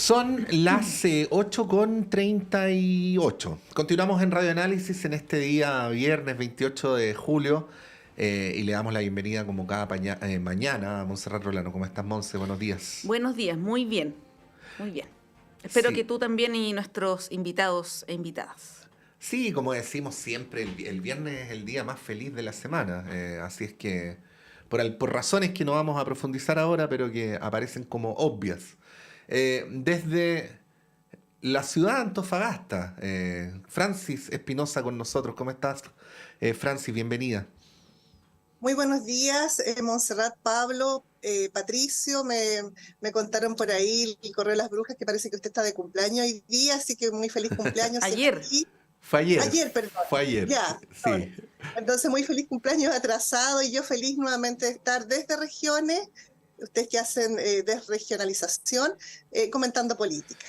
Son las 8:38. Continuamos en Radio Análisis en este día viernes 28 de julio y le damos la bienvenida como cada mañana a Montserrat Rolano. ¿Cómo estás, Monse? Buenos días. Buenos días, muy bien, muy bien. Espero que Sí, tú también y nuestros invitados e invitadas. sí, como decimos siempre, el viernes es el día más feliz de la semana. Así es que, por razones que no vamos a profundizar ahora, pero que aparecen como obvias. Desde la ciudad de Antofagasta, Francis Espinosa con nosotros. ¿Cómo estás, Francis? Bienvenida. Muy buenos días, Montserrat, Pablo, Patricio. Me contaron por ahí el correo de las brujas que parece que usted está de cumpleaños hoy día, así que muy feliz cumpleaños. Si es Ayer, así. Fue ayer, Ayer, perdón. fue ayer, Ya, sí. perdón. Entonces, muy feliz cumpleaños atrasado y yo feliz nuevamente de estar desde regiones, ustedes que hacen desregionalización, comentando política.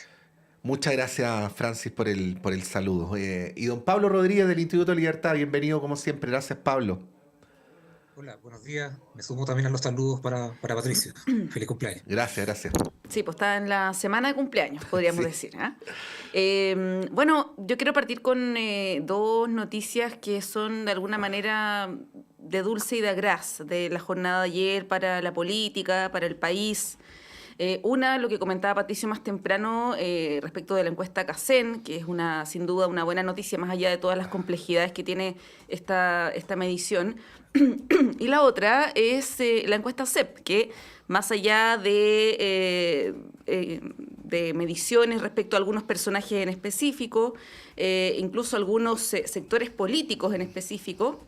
Muchas gracias, Francis, por el saludo. Y don Pablo Rodríguez del Instituto Libertad, bienvenido como siempre. Gracias, Pablo. Hola, buenos días. Me sumo también a los saludos para Patricio. Feliz cumpleaños. Gracias, gracias. sí, pues está en la semana de cumpleaños, podríamos Sí. decir. Bueno, yo quiero partir con dos noticias que son de alguna manera de dulce y de agraz de la jornada de ayer para la política, para el país. Una, lo que comentaba Patricio más temprano respecto de la encuesta CACEN, que es sin duda una buena noticia, más allá de todas las complejidades que tiene esta medición. Y la otra es la encuesta CEP, que más allá de mediciones respecto a algunos personajes en específico, incluso algunos sectores políticos en específico,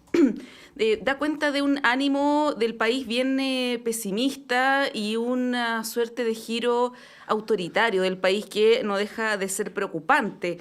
da cuenta de un ánimo del país bien pesimista y una suerte de giro autoritario del país que no deja de ser preocupante.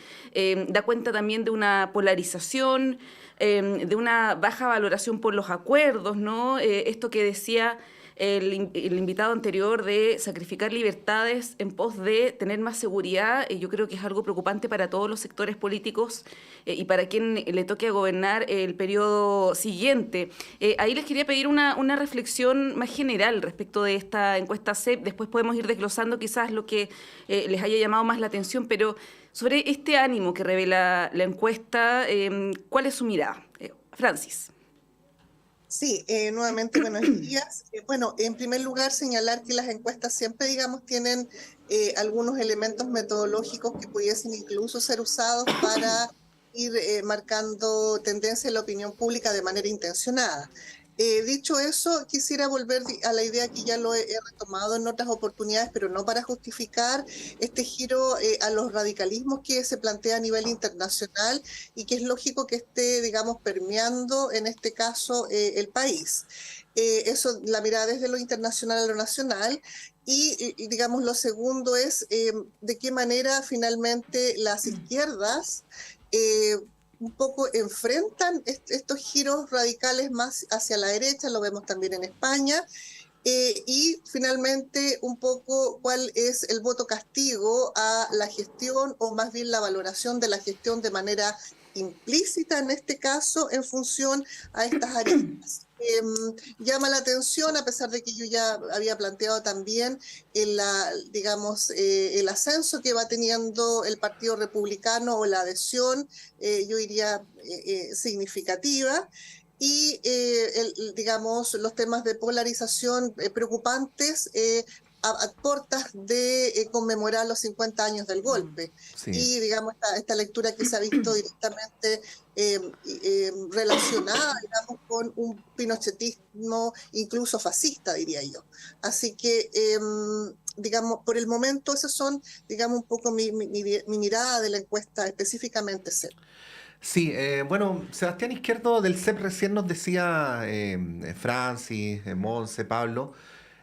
Da cuenta también de una polarización, de una baja valoración por los acuerdos, ¿no? Esto que decía el invitado anterior de sacrificar libertades en pos de tener más seguridad, yo creo que es algo preocupante para todos los sectores políticos y para quien le toque gobernar el periodo siguiente. Ahí les quería pedir una reflexión más general respecto de esta encuesta CEP. Después podemos ir desglosando quizás lo que les haya llamado más la atención, pero sobre este ánimo que revela la encuesta, ¿cuál es su mirada? Francis. Sí, nuevamente buenos días. Bueno, en primer lugar, señalar que las encuestas siempre, digamos, tienen algunos elementos metodológicos que pudiesen incluso ser usados para ir marcando tendencia en la opinión pública de manera intencionada. Dicho eso, quisiera volver a la idea que ya lo he retomado en otras oportunidades, pero no para justificar este giro a los radicalismos que se plantea a nivel internacional y que es lógico que esté, digamos, permeando en este caso el país. Eso, la mirada desde lo internacional a lo nacional. Digamos, lo segundo es de qué manera finalmente las izquierdas un poco enfrentan estos giros radicales más hacia la derecha, lo vemos también en España, y finalmente un poco cuál es el voto castigo a la gestión o más bien la valoración de la gestión de manera implícita en este caso en función a estas aristas. Llama la atención, a pesar de que yo ya había planteado también digamos, el ascenso que va teniendo el Partido Republicano o la adhesión, yo diría, significativa. Digamos, los temas de polarización preocupantes a portas de conmemorar los 50 años del golpe. Sí. Y, digamos, esta lectura que se ha visto directamente relacionada, digamos, con un pinochetismo incluso fascista, diría yo. Así que, digamos, por el momento esas son, digamos, un poco mi mirada de la encuesta específicamente CEP. Sí, bueno, Sebastián Izquierdo del CEP recién nos decía, Francis, Monse, Pablo,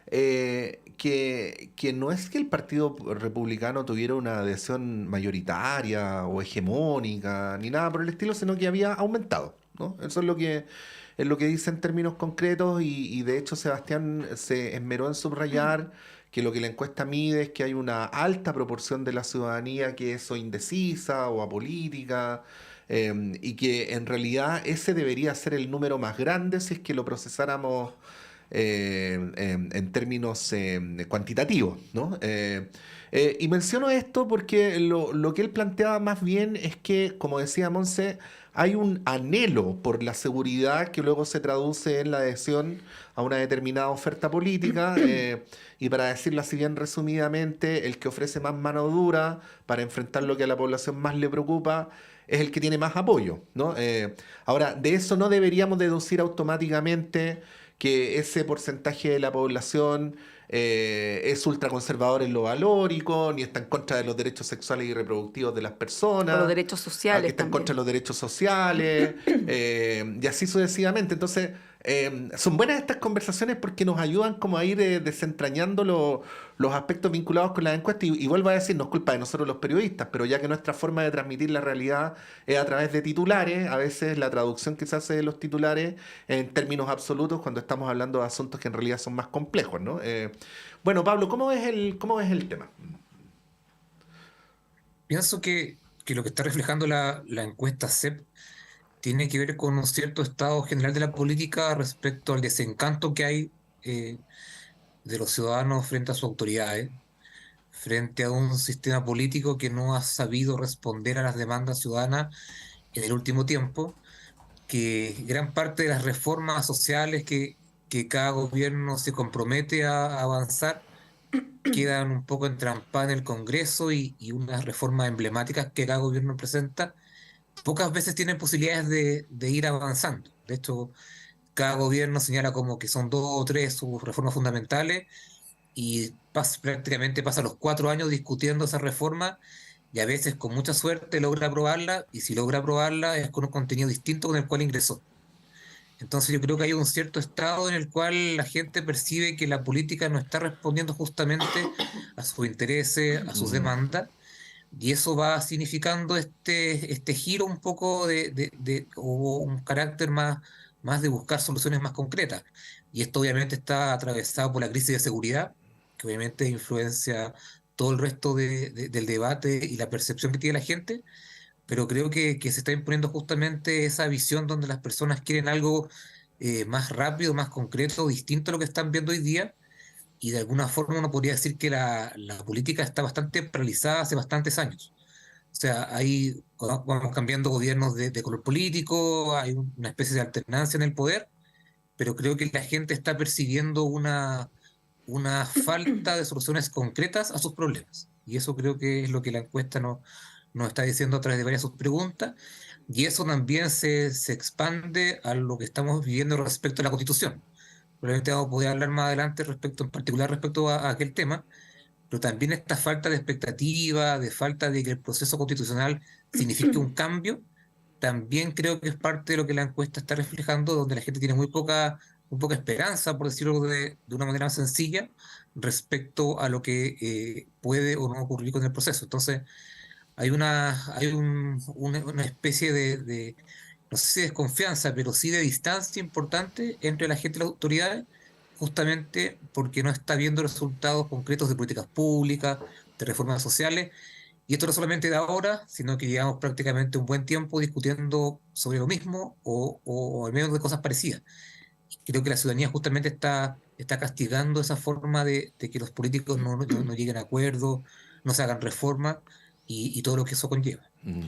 que no es que el Partido Republicano tuviera una adhesión mayoritaria o hegemónica, ni nada por el estilo, sino que había aumentado, ¿no? Eso es lo que dice en términos concretos y de hecho Sebastián se esmeró en subrayar que lo que la encuesta mide es que hay una alta proporción de la ciudadanía que es o indecisa o apolítica, y que en realidad ese debería ser el número más grande si es que lo procesáramos en términos cuantitativos, ¿no? Y menciono esto porque lo que él planteaba más bien es que, como decía Monse, hay un anhelo por la seguridad que luego se traduce en la adhesión a una determinada oferta política. Y para decirlo así bien resumidamente, el que ofrece más mano dura para enfrentar lo que a la población más le preocupa es el que tiene más apoyo, ¿no? Ahora, de eso no deberíamos deducir automáticamente que ese porcentaje de la población es ultraconservador en lo valórico, ni está en contra de los derechos sexuales y reproductivos de las O los personas, derechos que sociales está en también. contra de los derechos sociales, y así sucesivamente. Entonces, son buenas estas conversaciones porque nos ayudan como a ir desentrañando los aspectos vinculados con las encuestas. Y vuelvo a decir, no es culpa de nosotros los periodistas, pero ya que nuestra forma de transmitir la realidad es a través de titulares, a veces la traducción que se hace de los titulares en términos absolutos cuando estamos hablando de asuntos que en realidad son más complejos, ¿no? Bueno, Pablo, cómo ves el tema? Pienso que lo que está reflejando la encuesta CEP tiene que ver con un cierto estado general de la política respecto al desencanto que hay eh, de los ciudadanos frente a sus autoridades, frente a un sistema político que no ha sabido responder a las demandas ciudadanas en el último tiempo, que gran parte de las reformas sociales que cada gobierno se compromete a avanzar quedan un poco entrampadas en el Congreso y unas reformas emblemáticas que cada gobierno presenta pocas veces tienen posibilidades de ir avanzando. De hecho, cada gobierno señala como que son dos o tres sus reformas fundamentales y prácticamente pasa los 4 años discutiendo esa reforma y a veces con mucha suerte logra aprobarla y si logra aprobarla es con un contenido distinto con el cual ingresó. Entonces yo creo que hay un cierto estado en el cual la gente percibe que la política no está respondiendo justamente a sus intereses, a sus Mm, demandas, y eso va significando este giro un poco o un carácter más de buscar soluciones más concretas. Y esto obviamente está atravesado por la crisis de seguridad, que obviamente influencia todo el resto del debate y la percepción que tiene la gente, pero creo que se está imponiendo justamente esa visión donde las personas quieren algo más rápido, más concreto, distinto a lo que están viendo hoy día, y de alguna forma uno podría decir que la política está bastante paralizada hace bastantes años. O sea, vamos cambiando gobiernos de color político, hay una especie de alternancia en el poder, pero creo que la gente está percibiendo una falta de soluciones concretas a sus problemas. Y eso creo que es lo que la encuesta nos está diciendo a través de varias subpreguntas. Y eso también se expande a lo que estamos viviendo respecto a la Constitución. Probablemente vamos a poder hablar más adelante en particular respecto a aquel tema, pero también esta falta de expectativa, de falta de que el proceso constitucional signifique un cambio, también creo que es parte de lo que la encuesta está reflejando, donde la gente tiene muy poca esperanza, por decirlo de una manera sencilla, respecto a lo que puede o no ocurrir con el proceso. Entonces, hay una especie no sé si desconfianza, pero sí de distancia importante entre la gente y las autoridades, justamente porque no está viendo resultados concretos de políticas públicas, de reformas sociales, y esto no solamente de ahora, sino que llevamos prácticamente un buen tiempo discutiendo sobre lo mismo o al menos de cosas parecidas. Creo que la ciudadanía justamente está castigando esa forma de que los políticos no lleguen a acuerdos, no se hagan reformas y todo lo que eso conlleva. mm.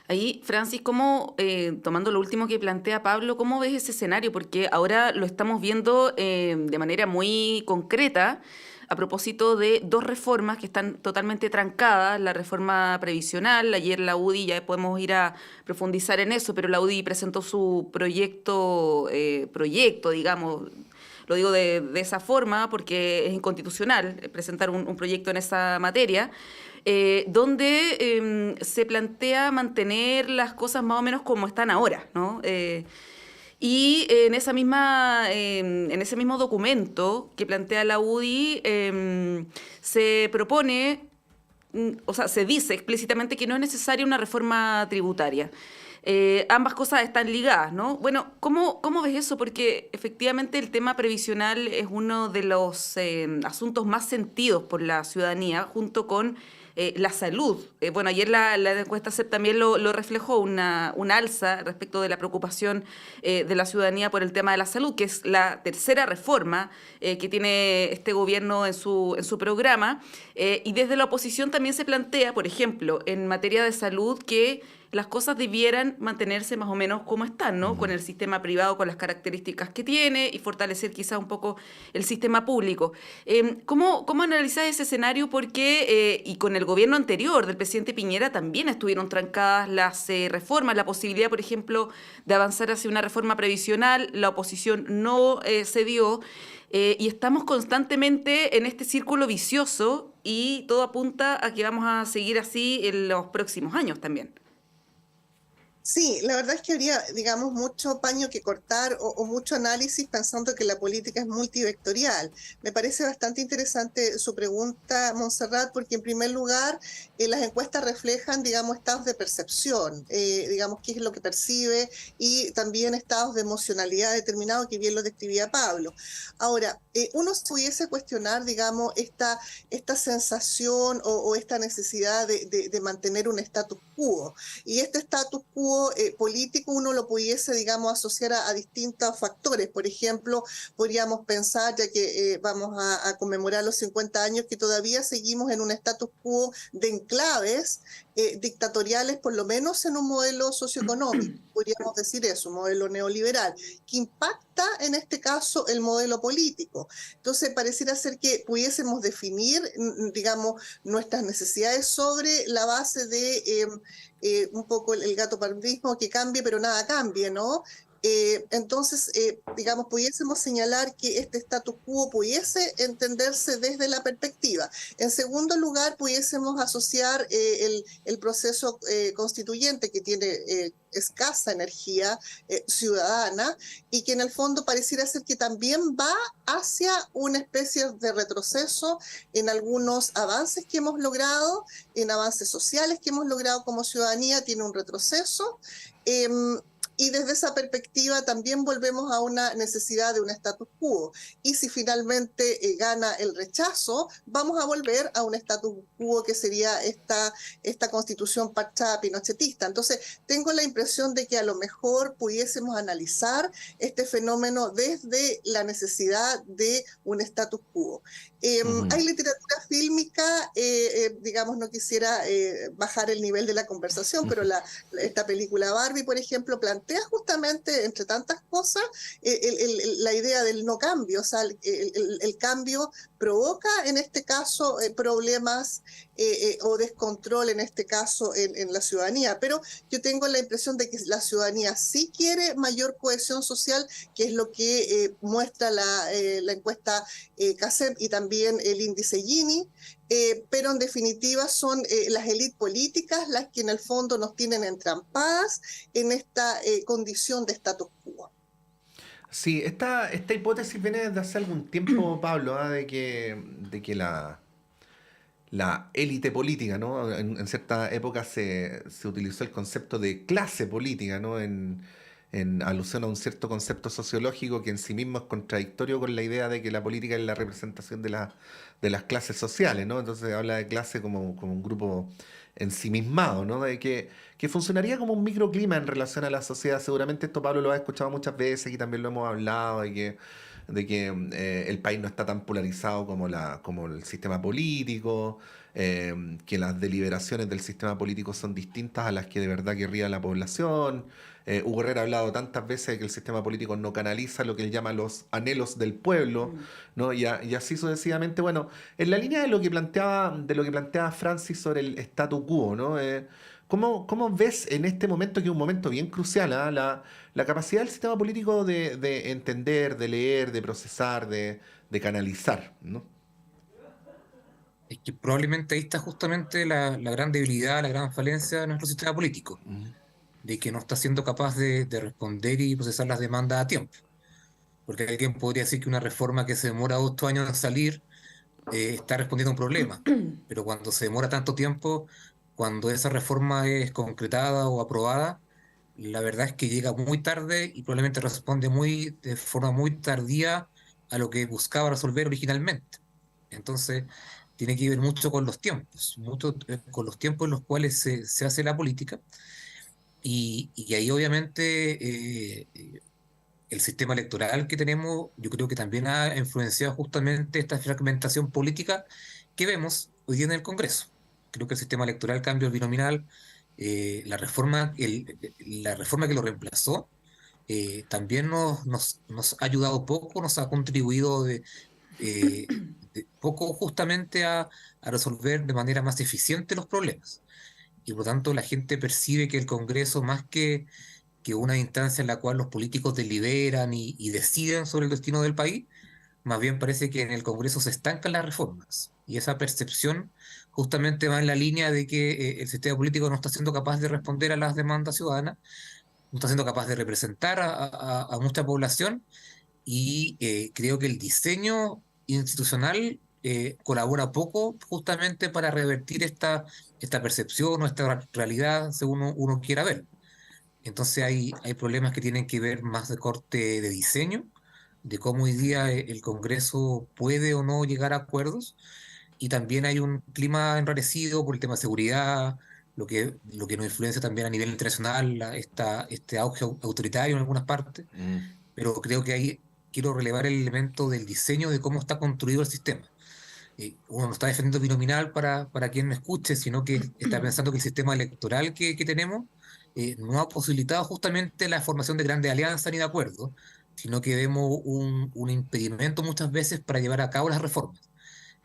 Ahí, Francis, ¿cómo, tomando lo último que plantea Pablo, cómo ves ese escenario? Porque ahora lo estamos viendo de manera muy concreta a propósito de dos reformas que están totalmente trancadas, la reforma previsional, ayer la UDI, ya podemos ir a profundizar en eso, pero la UDI presentó su proyecto, digamos, lo digo de esa forma porque es inconstitucional presentar un proyecto en esa materia, donde se plantea mantener las cosas más o menos como están ahora, ¿no? Y en ese mismo documento que plantea la UDI, se propone, o sea, se dice explícitamente que no es necesaria una reforma tributaria. Ambas cosas están ligadas, ¿no? Bueno, ¿cómo ves eso? Porque efectivamente el tema previsional es uno de los asuntos más sentidos por la ciudadanía, junto con la salud. Bueno, ayer la encuesta CEP también lo reflejó, una alza respecto de la preocupación de la ciudadanía por el tema de la salud, que es la tercera reforma que tiene este gobierno en su programa. Y desde la oposición también se plantea, por ejemplo, en materia de salud, que las cosas debieran mantenerse más o menos como están, ¿no? Con el sistema privado, con las características que tiene y fortalecer quizás un poco el sistema público. ¿Cómo analizás ese escenario? Porque, y con el gobierno anterior del presidente Piñera también estuvieron trancadas las reformas, la posibilidad, por ejemplo, de avanzar hacia una reforma previsional, la oposición no cedió, y estamos constantemente en este círculo vicioso y todo apunta a que vamos a seguir así en los próximos años también. Sí, la verdad es que habría, digamos, mucho paño que cortar o mucho análisis pensando que la política es multivectorial. Me parece bastante interesante su pregunta, Montserrat, porque en primer lugar las encuestas reflejan, digamos, estados de percepción, digamos, qué es lo que percibe y también estados de emocionalidad determinados, que bien lo describía Pablo. Ahora, uno se pudiese cuestionar, digamos, esta sensación o esta necesidad de mantener un status quo. Y este status quo político uno lo pudiese, digamos, asociar a distintos factores. Por ejemplo, podríamos pensar, ya que vamos a conmemorar los 50 años, que todavía seguimos en un status quo de enclaves dictatoriales, por lo menos en un modelo socioeconómico, podríamos decir eso, un modelo neoliberal, que impacta en este caso el modelo político. Entonces, pareciera ser que pudiésemos definir, digamos, nuestras necesidades sobre la base de un poco el gatopardismo, que cambie pero nada cambie, ¿no? Entonces, digamos, pudiésemos señalar que este status quo pudiese entenderse desde la perspectiva. En segundo lugar, pudiésemos asociar el proceso constituyente, que tiene escasa energía ciudadana y que en el fondo pareciera ser que también va hacia una especie de retroceso en algunos avances que hemos logrado, en avances sociales que hemos logrado como ciudadanía, tiene un retroceso. Y desde esa perspectiva también volvemos a una necesidad de un status quo. Y si finalmente gana el rechazo, vamos a volver a un status quo que sería esta constitución parchada pinochetista. Entonces, tengo la impresión de que a lo mejor pudiésemos analizar este fenómeno desde la necesidad de un status quo. Hay literatura fílmica, digamos, no quisiera bajar el nivel de la conversación, pero esta película Barbie, por ejemplo, plantea justamente, entre tantas cosas, la idea del no cambio. O sea, el cambio provoca, en este caso, problemas o descontrol, en este caso, en la ciudadanía. Pero yo tengo la impresión de que la ciudadanía sí quiere mayor cohesión social, que es lo que muestra la encuesta CACEP y también el índice Gini, pero en definitiva son las élites políticas las que en el fondo nos tienen entrampadas en esta condición de status quo. Sí, esta hipótesis viene desde hace algún tiempo, Pablo, de que la élite política, ¿no? En cierta época se utilizó el concepto de clase política, ¿no? En alusión a un cierto concepto sociológico que en sí mismo es contradictorio con la idea de que la política es la representación de las clases sociales, ¿no? Entonces habla de clase como un grupo ensimismado, ¿no? De que funcionaría como un microclima en relación a la sociedad. Seguramente esto Pablo lo ha escuchado muchas veces y también lo hemos hablado, de que el país no está tan polarizado como el sistema político, que las deliberaciones del sistema político son distintas a las que de verdad querría la población. Hugo Herrera ha hablado tantas veces de que el sistema político no canaliza lo que él llama los anhelos del pueblo, ¿no? Y así sucesivamente. Bueno, en la línea de lo que planteaba Francis sobre el statu quo, ¿no? ¿Cómo ves en este momento, que es un momento bien crucial, la capacidad del sistema político de entender, de leer, de procesar, de canalizar, ¿no? Es que probablemente ahí está justamente la gran debilidad, la gran falencia de nuestro sistema político, de que no está siendo capaz de responder y procesar las demandas a tiempo. Porque alguien podría decir que una reforma que se demora 8 años en salir está respondiendo a un problema, pero cuando se demora tanto tiempo, cuando esa reforma es concretada o aprobada, la verdad es que llega muy tarde y probablemente responde de forma muy tardía a lo que buscaba resolver originalmente. Entonces, tiene que ver mucho con los tiempos, mucho con los tiempos en los cuales se hace la política, y ahí obviamente el sistema electoral que tenemos, yo creo que también ha influenciado justamente esta fragmentación política que vemos hoy día en el Congreso. Creo que el sistema electoral, cambio binominal, la reforma que lo reemplazó, también nos ha ayudado poco, nos ha contribuido de poco justamente a resolver de manera más eficiente los problemas. Y por lo tanto la gente percibe que el Congreso, más que una instancia en la cual los políticos deliberan y deciden sobre el destino del país, más bien parece que en el Congreso se estancan las reformas. Y esa percepción justamente va en la línea de que el sistema político no está siendo capaz de responder a las demandas ciudadanas, no está siendo capaz de representar a mucha población, y creo que el diseño institucional colabora poco justamente para revertir esta percepción o esta realidad según uno quiera ver. Entonces hay problemas que tienen que ver más de corte de diseño, de cómo hoy día el Congreso puede o no llegar a acuerdos, y también hay un clima enrarecido por el tema de seguridad, lo que nos influencia también a nivel internacional, este auge autoritario en algunas partes, Mm. pero creo que ahí quiero relevar el elemento del diseño de cómo está construido el sistema. Uno no está defendiendo binominal para quien no escuche, sino que está pensando que el sistema electoral que tenemos no ha posibilitado justamente la formación de grandes alianzas ni de acuerdos, sino que vemos un impedimento muchas veces para llevar a cabo las reformas.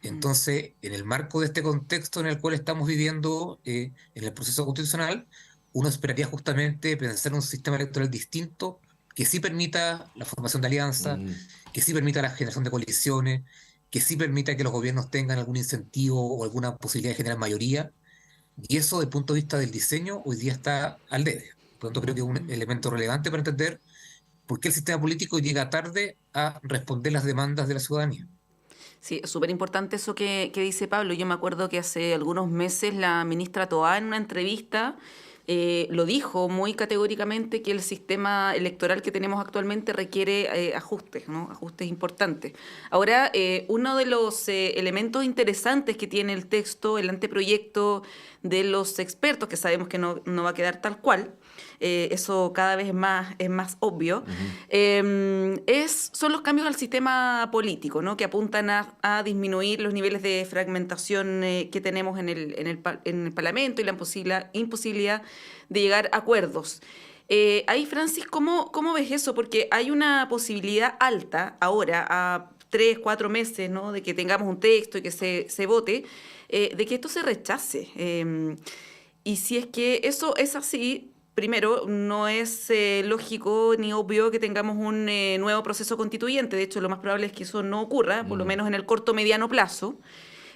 Mm. Entonces, en el marco de este contexto en el cual estamos viviendo en el proceso constitucional, uno esperaría justamente pensar en un sistema electoral distinto que sí permita la formación de alianzas, Mm. que sí permita la generación de coaliciones, que sí permita que los gobiernos tengan algún incentivo o alguna posibilidad de generar mayoría. Y eso, desde el punto de vista del diseño, hoy día está al debe. Por lo tanto, creo que es un Mm. elemento relevante para entender por qué el sistema político llega tarde a responder las demandas de la ciudadanía. Sí, es súper importante eso que dice Pablo. Yo me acuerdo que hace algunos meses la ministra Toá en una entrevista lo dijo muy categóricamente que el sistema electoral que tenemos actualmente requiere ajustes, ¿no? Ajustes importantes. Ahora, uno de los elementos interesantes que tiene el texto, el anteproyecto de los expertos, que sabemos que no va a quedar tal cual, eso cada vez es más obvio, Ujú. son los cambios al sistema político, ¿no? Que apuntan a disminuir los niveles de fragmentación que tenemos en el Parlamento y la imposibilidad de llegar a acuerdos. Ahí, Francis, ¿cómo ves eso? Porque hay una posibilidad alta ahora, a 3, 4 meses, ¿no? De que tengamos un texto y que se vote, de que esto se rechace. Y si es que eso es así, primero, no es lógico ni obvio que tengamos un nuevo proceso constituyente. De hecho, lo más probable es que eso no ocurra, por lo Mm. menos en el corto mediano plazo.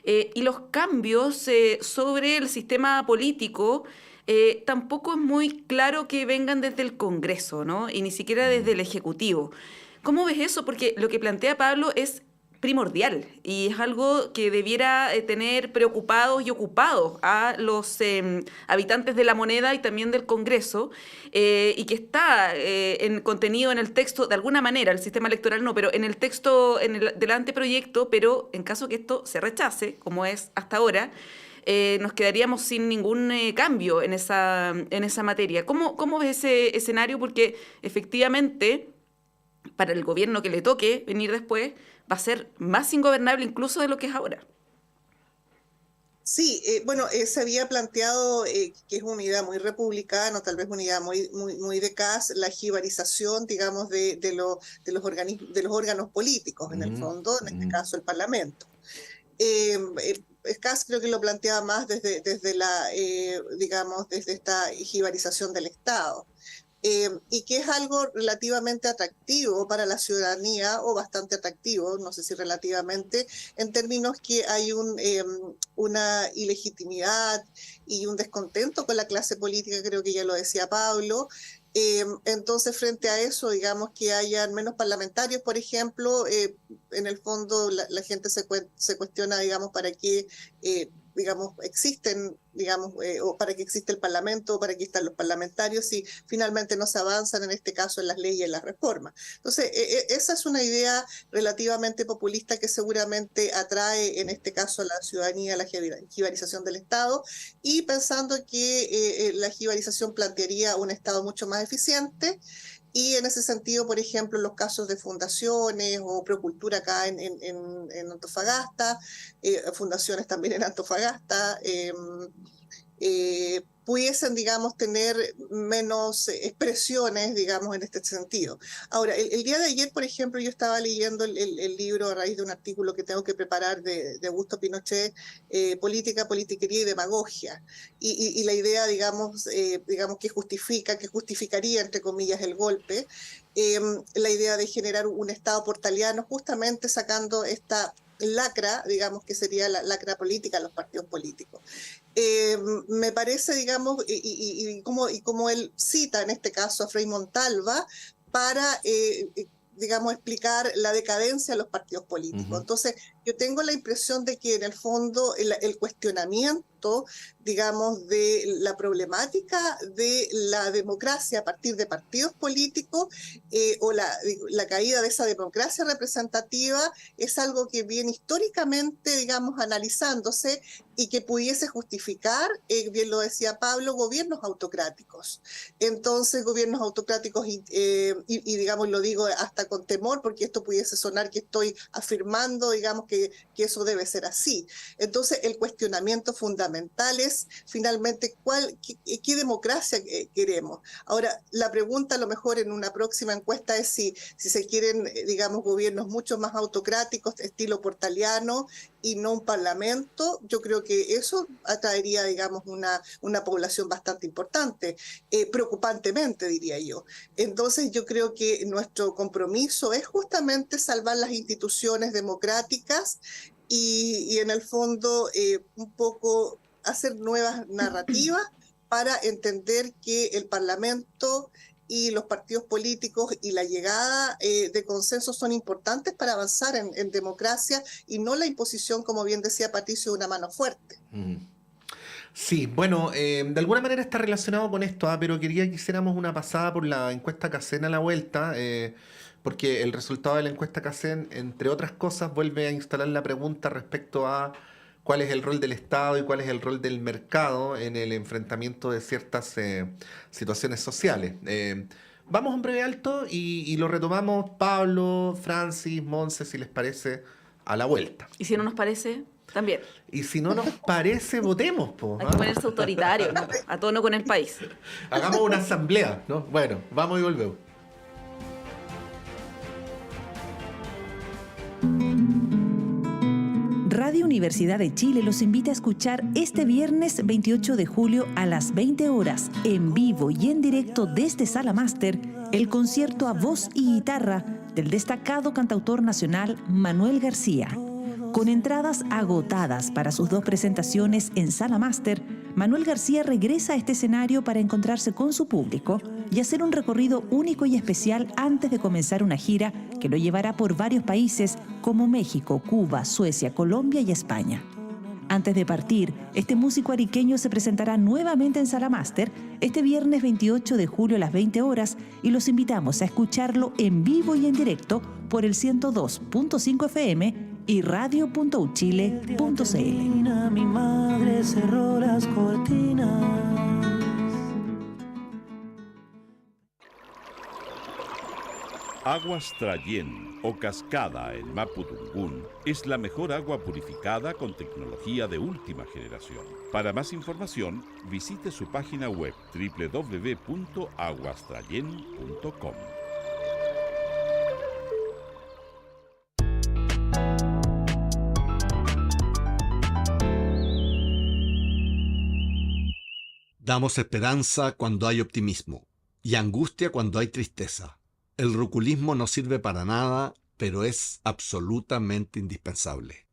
Y los cambios sobre el sistema político tampoco es muy claro que vengan desde el Congreso, ¿no? Y ni siquiera desde Mm. el Ejecutivo. ¿Cómo ves eso? Porque lo que plantea Pablo es primordial y es algo que debiera tener preocupados y ocupados a los habitantes de La Moneda y también del Congreso, y que está contenido en el texto de alguna manera, el sistema electoral no, pero en el texto del anteproyecto, pero en caso que esto se rechace, como es hasta ahora, nos quedaríamos sin ningún cambio en esa materia. ¿Cómo ves ese escenario? Porque efectivamente, para el gobierno que le toque venir después, va a ser más ingobernable incluso de lo que es ahora. Sí, bueno, se había planteado que es una idea muy republicana, tal vez una idea muy de Kass, la jibarización, digamos, de los órganos políticos, en el Mm. fondo, en este Mm. caso el Parlamento. Kass creo que lo planteaba más digamos, desde esta jibarización del Estado. Y que es algo relativamente atractivo para la ciudadanía, o bastante atractivo, no sé si relativamente, en términos que hay una ilegitimidad y un descontento con la clase política, creo que ya lo decía Pablo, Entonces, frente a eso, digamos que hayan menos parlamentarios, por ejemplo, en el fondo la gente se cuestiona, digamos, para qué, digamos, existen, digamos, o para qué existe el Parlamento, o para qué están los parlamentarios, si finalmente no se avanzan, en este caso, en las leyes y en las reformas. Entonces, esa es una idea relativamente populista que seguramente atrae, en este caso, a la ciudadanía, la jibarización del Estado, y pensando que la jibarización plantearía un Estado mucho más eficiente. Y en ese sentido, por ejemplo, los casos de fundaciones o Procultura acá en Antofagasta, fundaciones también en Antofagasta, pudiesen, digamos, tener menos expresiones, digamos, en este sentido. Ahora, el día de ayer, por ejemplo, yo estaba leyendo el libro a raíz de un artículo que tengo que preparar de Augusto Pinochet, Política, Politiquería y Demagogia. Y la idea, digamos, que justificaría, entre comillas, el golpe, la idea de generar un Estado portaliano, justamente sacando esta lacra, digamos, que sería la lacra política de los partidos políticos. Me parece, digamos, y como él cita en este caso a Frei Montalva, para, digamos, explicar la decadencia de los partidos políticos. Entonces, yo tengo la impresión de que en el fondo el cuestionamiento, digamos, de la problemática de la democracia a partir de partidos políticos, o la caída de esa democracia representativa, es algo que viene históricamente, digamos, analizándose, y que pudiese justificar, bien lo decía Pablo, gobiernos autocráticos. Entonces, gobiernos autocráticos, y digamos, lo digo hasta con temor, porque esto pudiese sonar que estoy afirmando, digamos, que eso debe ser así. Entonces, el cuestionamiento fundamental es, finalmente, qué democracia queremos. Ahora, la pregunta a lo mejor en una próxima encuesta es si se quieren, digamos, gobiernos mucho más autocráticos, estilo portaliano, y no un parlamento. Yo creo que eso atraería, digamos, una población bastante importante, preocupantemente, diría yo. Entonces, yo creo que nuestro compromiso es justamente salvar las instituciones democráticas y en el fondo, un poco hacer nuevas narrativas para entender que el Parlamento y los partidos políticos y la llegada de consensos son importantes para avanzar en democracia, y no la imposición, como bien decía Patricio, de una mano fuerte. Sí, bueno, de alguna manera está relacionado con esto, pero quería que hiciéramos una pasada por la encuesta Cacén a la vuelta, porque el resultado de la encuesta Cacén, entre otras cosas, vuelve a instalar la pregunta respecto a cuál es el rol del Estado y cuál es el rol del mercado en el enfrentamiento de ciertas situaciones sociales. Vamos a un breve alto y lo retomamos Pablo, Francis, Monse, si les parece, a la vuelta. Y si no nos parece, también. Y si no nos parece, votemos, po. Hay que ponerse autoritario, ¿no? A tono con el país. Hagamos una asamblea, ¿no? Bueno, vamos y volvemos. Radio Universidad de Chile los invita a escuchar este viernes 28 de julio a las 20 horas, en vivo y en directo desde Sala Máster, el concierto a voz y guitarra del destacado cantautor nacional Manuel García. Con entradas agotadas para sus 2 presentaciones en Sala Máster, Manuel García regresa a este escenario para encontrarse con su público y hacer un recorrido único y especial antes de comenzar una gira que lo llevará por varios países como México, Cuba, Suecia, Colombia y España. Antes de partir, este músico ariqueño se presentará nuevamente en Sala Máster este viernes 28 de julio a las 20 horas y los invitamos a escucharlo en vivo y en directo por el 102.5 FM y radio.uchile.cl. Mi madre cerró las cortinas. Aguas Trayén o Cascada en Mapudungún es la mejor agua purificada con tecnología de última generación. Para más información, visite su página web www.aguastrayen.com. Damos esperanza cuando hay optimismo y angustia cuando hay tristeza. El ruculismo no sirve para nada, pero es absolutamente indispensable.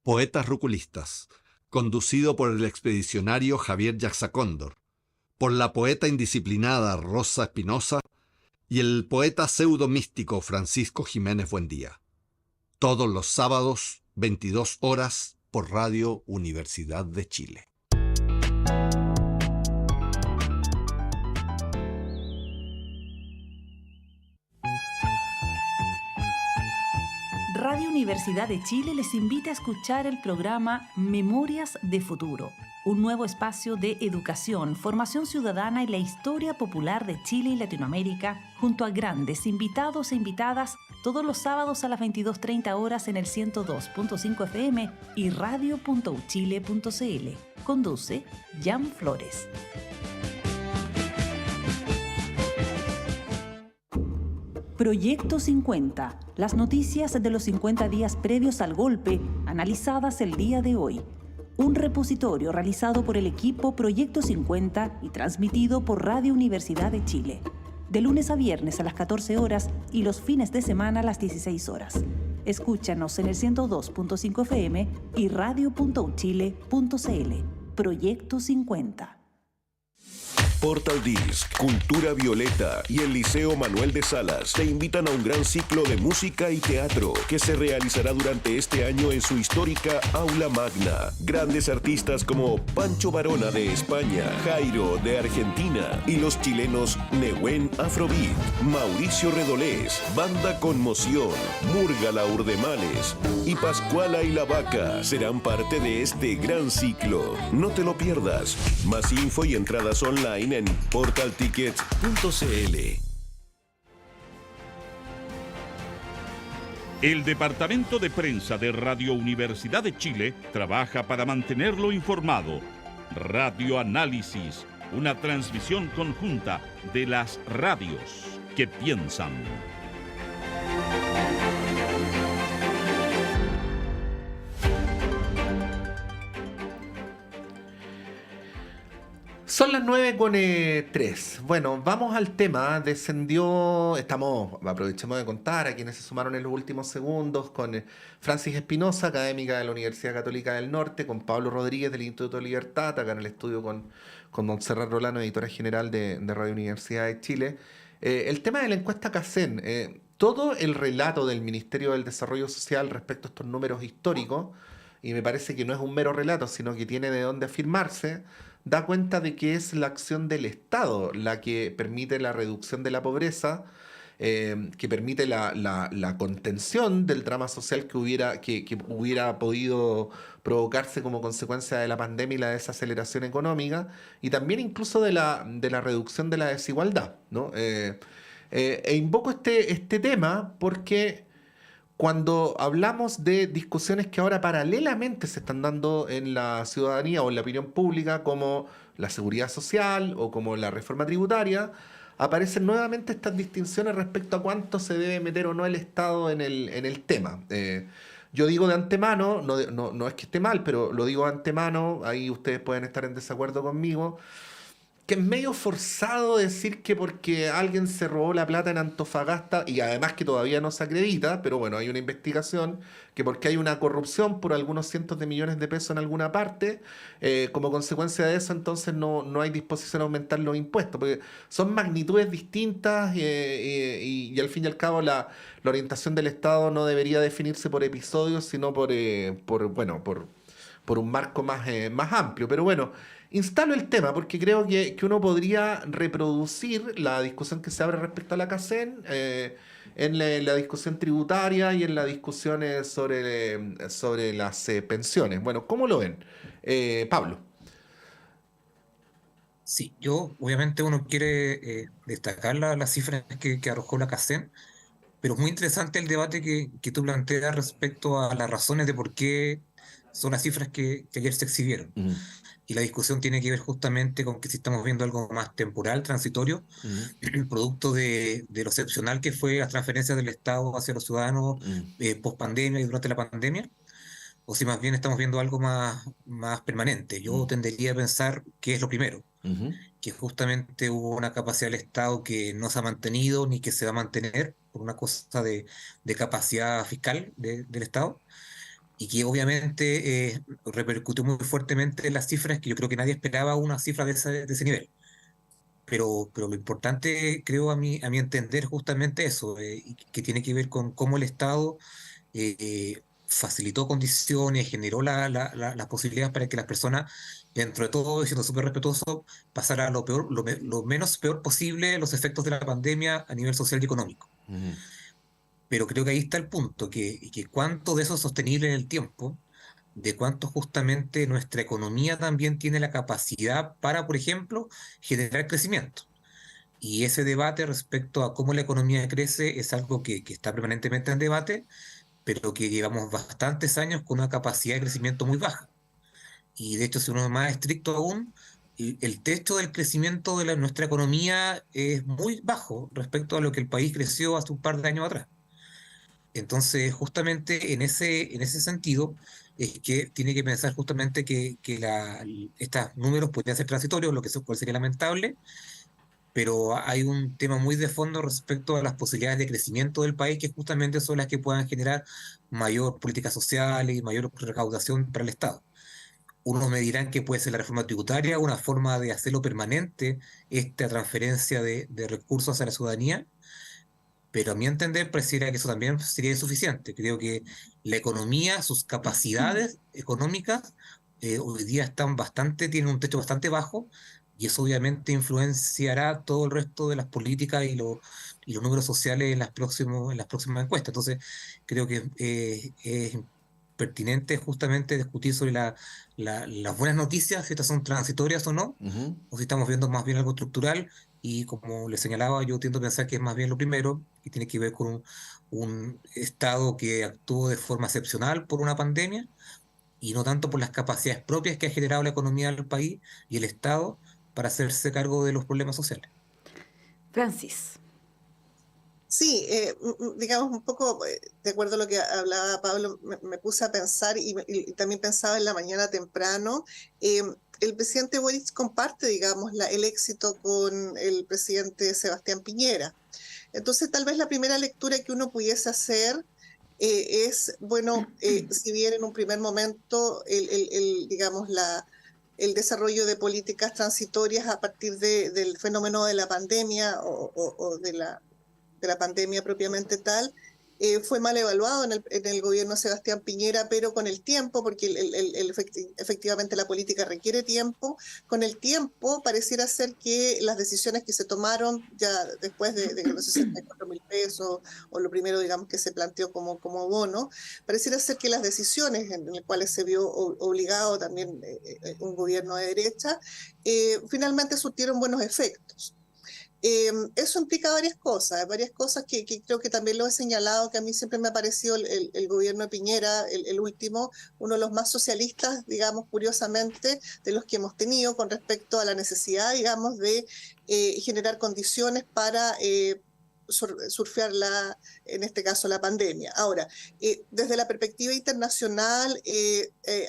Poetas ruculistas, conducido por el expedicionario Javier Yaxacóndor. por la poeta indisciplinada Rosa Espinosa y el poeta pseudo-místico Francisco Jiménez Buendía. Todos los sábados, 22 horas, por Radio Universidad de Chile. Radio Universidad de Chile les invita a escuchar el programa Memorias de Futuro, un nuevo espacio de educación, formación ciudadana y la historia popular de Chile y Latinoamérica, junto a grandes invitados e invitadas, todos los sábados a las 22:30 horas en el 102.5 FM y radio.uchile.cl. Conduce Jan Flores. Proyecto 50. Las noticias de los 50 días previos al golpe, analizadas el día de hoy. Un repositorio realizado por el equipo Proyecto 50 y transmitido por Radio Universidad de Chile. De lunes a viernes a las 14 horas y los fines de semana a las 16 horas. Escúchanos en el 102.5 FM y radio.uchile.cl. Proyecto 50. Portal Disc, Cultura Violeta y el Liceo Manuel de Salas te invitan a un gran ciclo de música y teatro que se realizará durante este año en su histórica Aula Magna. Grandes artistas como Pancho Varona de España, Jairo de Argentina y los chilenos Nehuen Afrobeat, Mauricio Redolés, Banda Conmoción, Múrgala Urdemales y Pascuala y la Vaca serán parte de este gran ciclo. No te lo pierdas. Más info y entradas online en portaltickets.cl. El Departamento de Prensa de Radio Universidad de Chile trabaja para mantenerlo informado. Radio Análisis, una transmisión conjunta de las radios que piensan. Son las 9:03. Bueno, vamos al tema. Aprovechemos de contar a quienes se sumaron en los últimos segundos con Francis Espinosa, académica de la Universidad Católica del Norte, con Pablo Rodríguez del Instituto Libertad, acá en el estudio con Montserrat Rolano, editora general de Radio Universidad de Chile. El tema de la encuesta CACEN, todo el relato del Ministerio del Desarrollo Social respecto a estos números históricos, y me parece que no es un mero relato, sino que tiene de dónde afirmarse, da cuenta de que es la acción del Estado la que permite la reducción de la pobreza, que permite la contención del drama social que hubiera podido provocarse como consecuencia de la pandemia y la desaceleración económica, y también incluso de la reducción de la desigualdad, ¿no? Invoco este tema porque cuando hablamos de discusiones que ahora paralelamente se están dando en la ciudadanía o en la opinión pública, como la seguridad social o como la reforma tributaria, aparecen nuevamente estas distinciones respecto a cuánto se debe meter o no el Estado en el tema. Yo digo de antemano, no es que esté mal, pero lo digo de antemano, ahí ustedes pueden estar en desacuerdo conmigo, que es medio forzado decir que porque alguien se robó la plata en Antofagasta, y además que todavía no se acredita, pero bueno, hay una investigación, que porque hay una corrupción por algunos cientos de millones de pesos en alguna parte, como consecuencia de eso, entonces no hay disposición a aumentar los impuestos, porque son magnitudes distintas y al fin y al cabo la orientación del Estado no debería definirse por episodios, sino por un marco más amplio. Pero bueno, instalo el tema porque creo que uno podría reproducir la discusión que se abre respecto a la CACEN en la discusión tributaria y en las discusiones sobre las pensiones. Bueno, ¿cómo lo ven? Pablo. Sí, obviamente uno quiere destacar las cifras que arrojó la CACEN, pero es muy interesante el debate que tú planteas respecto a las razones de por qué son las cifras que ayer se exhibieron. Uh-huh. Y la discusión tiene que ver justamente con que si estamos viendo algo más temporal, transitorio, Uh-huh. producto de lo excepcional que fue las transferencias del Estado hacia los ciudadanos post pandemia y durante la pandemia, o si más bien estamos viendo algo más permanente. Yo tendería a pensar que es lo primero, Uh-huh. que justamente hubo una capacidad del Estado que no se ha mantenido ni que se va a mantener por una cosa de capacidad fiscal del Estado, y que obviamente repercutió muy fuertemente en las cifras, que yo creo que nadie esperaba una cifra de ese nivel. pero lo importante, creo, a mi entender, justamente eso, y que tiene que ver con cómo el Estado facilitó condiciones, generó las posibilidades para que las personas, dentro de todo, y siendo súper respetuoso, pasara lo peor, lo menos peor posible los efectos de la pandemia a nivel social y económico. Ujú. Pero creo que ahí está el punto, que cuánto de eso es sostenible en el tiempo, de cuánto justamente nuestra economía también tiene la capacidad para, por ejemplo, generar crecimiento. Y ese debate respecto a cómo la economía crece es algo que está permanentemente en debate, pero que llevamos bastantes años con una capacidad de crecimiento muy baja. Y de hecho, si uno es más estricto aún, el techo del crecimiento de nuestra economía es muy bajo respecto a lo que el país creció hace un par de años atrás. Entonces, justamente en ese sentido, es que tiene que pensar justamente que estos números podrían ser transitorios, lo que cual sería lamentable, pero hay un tema muy de fondo respecto a las posibilidades de crecimiento del país, que justamente son las que puedan generar mayor política social y mayor recaudación para el Estado. Unos me dirán que puede ser la reforma tributaria, una forma de hacerlo permanente, esta transferencia de recursos a la ciudadanía, pero a mi entender pareciera que eso también sería insuficiente. Creo que la economía, sus capacidades económicas, hoy día están bastante, tienen un techo bastante bajo, y eso obviamente influenciará todo el resto de las políticas y los números sociales en las próximas encuestas. Entonces, creo que es pertinente justamente discutir sobre las buenas noticias, si estas son transitorias o no, Ujú. o si estamos viendo más bien algo estructural. Y como le señalaba, yo tiendo a pensar que es más bien lo primero, que tiene que ver con un Estado que actuó de forma excepcional por una pandemia y no tanto por las capacidades propias que ha generado la economía del país y el Estado para hacerse cargo de los problemas sociales. Francis. Sí, digamos un poco, de acuerdo a lo que hablaba Pablo, me puse a pensar y también pensaba en la mañana temprano. eh, el presidente Boric comparte, digamos, el éxito con el presidente Sebastián Piñera. Entonces, tal vez la primera lectura que uno pudiese hacer es, bueno, si bien en un primer momento, digamos, el desarrollo de políticas transitorias a partir del fenómeno de la pandemia o de la pandemia propiamente tal, fue mal evaluado en el gobierno de Sebastián Piñera, pero con el tiempo, porque efectivamente la política requiere tiempo, con el tiempo pareciera ser que las decisiones que se tomaron ya después de los 64.000 pesos, o lo primero, digamos, que se planteó como bono, pareciera ser que las decisiones en las cuales se vio obligado también un gobierno de derecha, finalmente surtieron buenos efectos. Eso implica varias cosas que creo que también lo he señalado, que a mí siempre me ha parecido el gobierno de Piñera, el último, uno de los más socialistas, digamos, curiosamente, de los que hemos tenido con respecto a la necesidad, digamos, de generar condiciones para surfear en este caso, la pandemia. Ahora, desde la perspectiva internacional,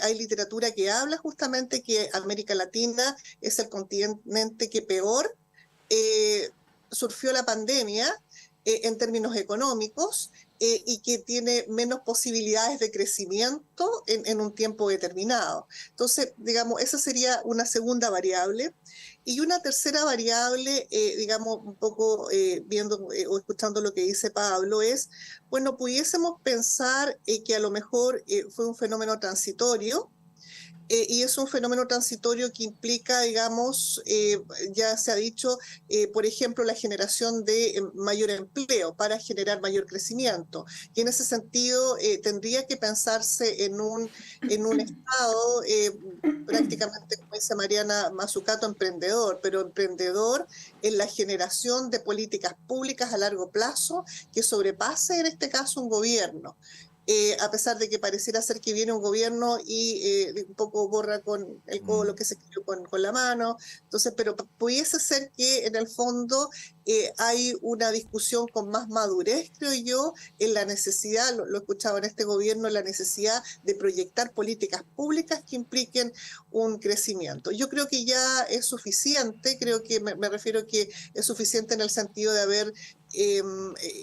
hay literatura que habla justamente que América Latina es el continente que peor surfió la pandemia en términos económicos y que tiene menos posibilidades de crecimiento en un tiempo determinado. Entonces, digamos, esa sería una segunda variable. Y una tercera variable, digamos, un poco viendo o escuchando lo que dice Pablo, es, bueno, pudiésemos pensar que a lo mejor fue un fenómeno transitorio, y es un fenómeno transitorio que implica, digamos, ya se ha dicho, por ejemplo, la generación de mayor empleo para generar mayor crecimiento. Y en ese sentido, tendría que pensarse en un Estado prácticamente, como dice Mariana Mazzucato, emprendedor, pero emprendedor en la generación de políticas públicas a largo plazo que sobrepase, en este caso, un gobierno. A pesar de que pareciera ser que viene un gobierno y un poco borra con el codo lo que se escribió con la mano. Entonces, pero pudiese ser que en el fondo hay una discusión con más madurez, creo yo, en la necesidad, lo escuchaba en este gobierno, en la necesidad de proyectar políticas públicas que impliquen un crecimiento. Yo creo que ya es suficiente, creo que me refiero que es suficiente en el sentido de haber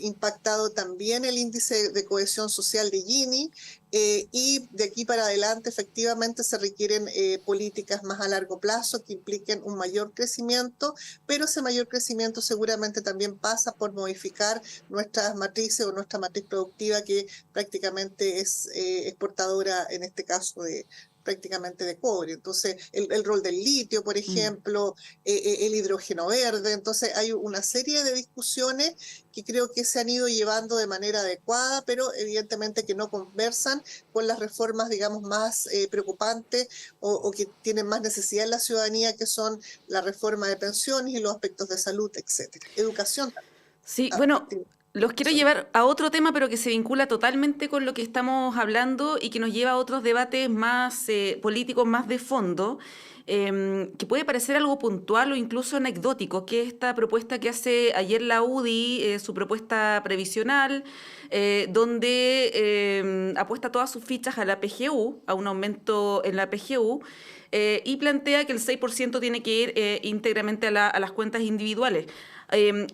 impactado también el índice de cohesión social de Gini, y de aquí para adelante efectivamente se requieren políticas más a largo plazo que impliquen un mayor crecimiento, pero ese mayor crecimiento seguramente también pasa por modificar nuestras matrices o nuestra matriz productiva, que prácticamente es exportadora en este caso de prácticamente de cobre. Entonces, el rol del litio, por ejemplo, el hidrógeno verde. Entonces, hay una serie de discusiones que creo que se han ido llevando de manera adecuada, pero evidentemente que no conversan con las reformas, digamos, más preocupantes o que tienen más necesidad en la ciudadanía, que son la reforma de pensiones y los aspectos de salud, etcétera. Educación también. Sí, bueno, los quiero llevar a otro tema, pero que se vincula totalmente con lo que estamos hablando y que nos lleva a otros debates más políticos, más de fondo, que puede parecer algo puntual o incluso anecdótico, que es esta propuesta que hace ayer la UDI, su propuesta previsional, donde apuesta todas sus fichas a la PGU, a un aumento en la PGU, y plantea que el 6% tiene que ir íntegramente a las cuentas individuales.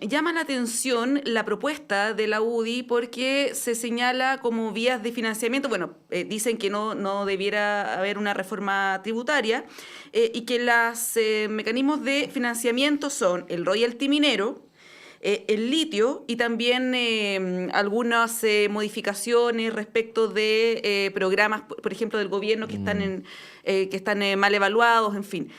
Llama la atención la propuesta de la UDI porque se señala como vías de financiamiento, bueno, dicen que no debiera haber una reforma tributaria, y que los mecanismos de financiamiento son el royalty minero, el litio y también algunas modificaciones respecto de programas, por ejemplo, del gobierno que están mal evaluados, en fin.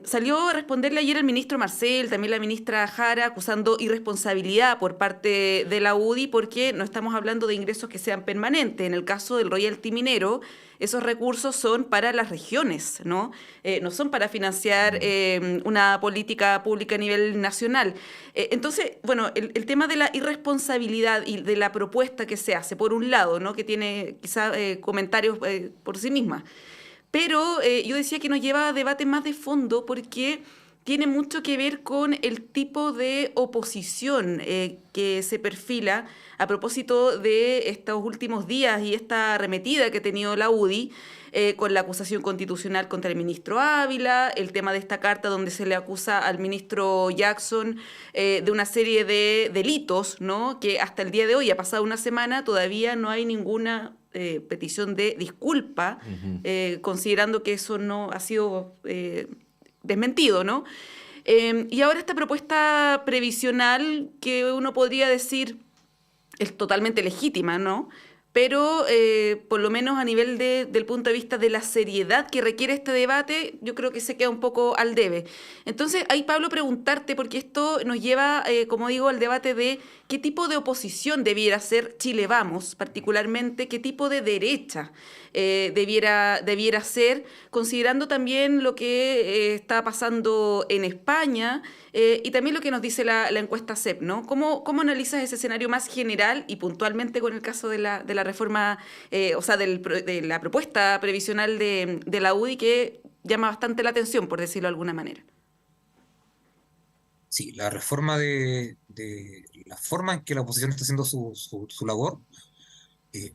Salió a responderle ayer el ministro Marcel, también la ministra Jara, acusando irresponsabilidad por parte de la UDI porque no estamos hablando de ingresos que sean permanentes. En el caso del royalty minero, esos recursos son para las regiones, ¿no? No son para financiar una política pública a nivel nacional. Entonces, bueno, el tema de la irresponsabilidad y de la propuesta que se hace, por un lado, ¿no? Que tiene quizá comentarios por sí misma. Pero yo decía que nos lleva a debates más de fondo porque tiene mucho que ver con el tipo de oposición que se perfila a propósito de estos últimos días y esta arremetida que ha tenido la UDI con la acusación constitucional contra el ministro Ávila, el tema de esta carta donde se le acusa al ministro Jackson de una serie de delitos, ¿no? Que hasta el día de hoy, ha pasado una semana, todavía no hay ninguna petición de disculpa, considerando que eso no ha sido desmentido, ¿no? Y ahora esta propuesta previsional que uno podría decir es totalmente legítima, ¿no? Pero por lo menos a nivel del punto de vista de la seriedad que requiere este debate, yo creo que se queda un poco al debe. Entonces, ahí, Pablo, preguntarte, porque esto nos lleva, como digo, al debate de qué tipo de oposición debiera ser Chile Vamos, particularmente qué tipo de derecha debiera ser, considerando también lo que está pasando en España y también lo que nos dice la encuesta CEP, ¿no? ¿Cómo analizas ese escenario más general y puntualmente con el caso de la reforma, o sea, de la propuesta previsional de la UDI que llama bastante la atención, por decirlo de alguna manera? Sí, la reforma de la forma en que la oposición está haciendo su labor